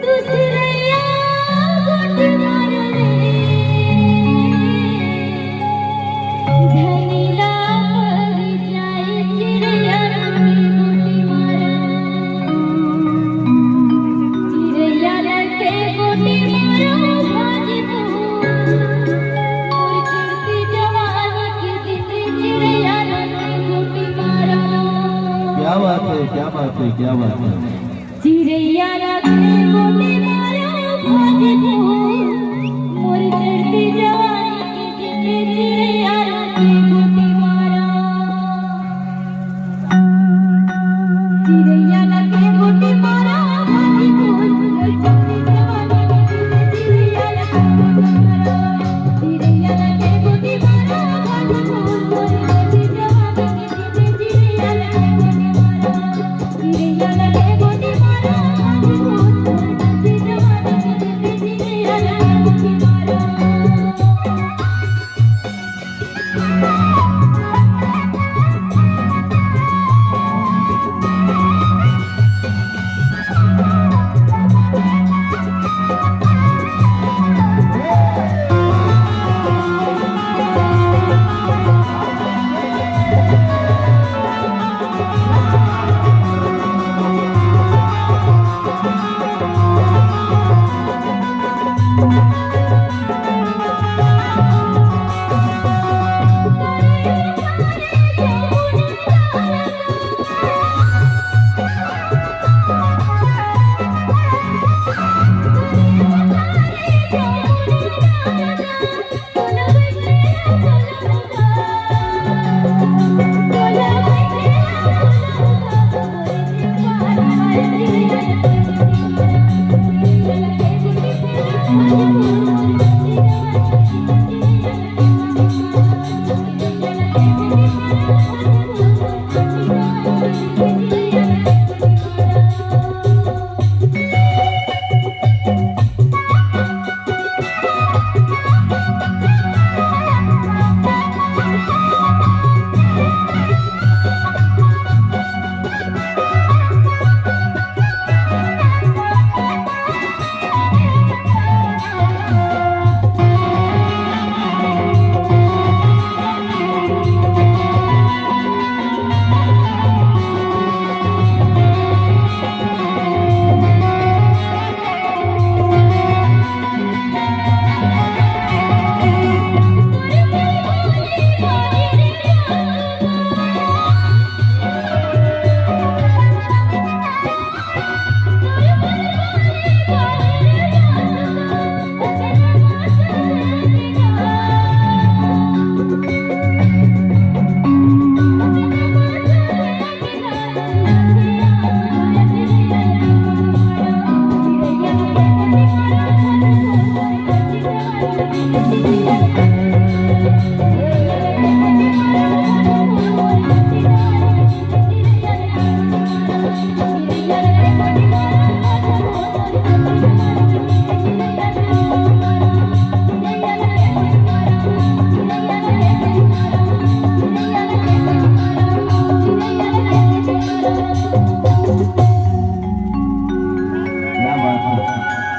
दूसरैया गोटी मारो रे धनीला मर जाए चिड़ैया गोटी मारो चिड़ैया लगे गोटी मारो भाजी और चढ़ती जवानी की जिंदगी चिड़ैया लगे गोटी मारो। क्या बात है, क्या बात है, क्या बात है। चिड़ैया लगे गोटी मारो भाजी मोर चढ़ती जवानी की जिंदगी चिड़ैया लगे गोटी मारो चिड़ैया लगे गोटी मारो भाजी मोर चढ़ती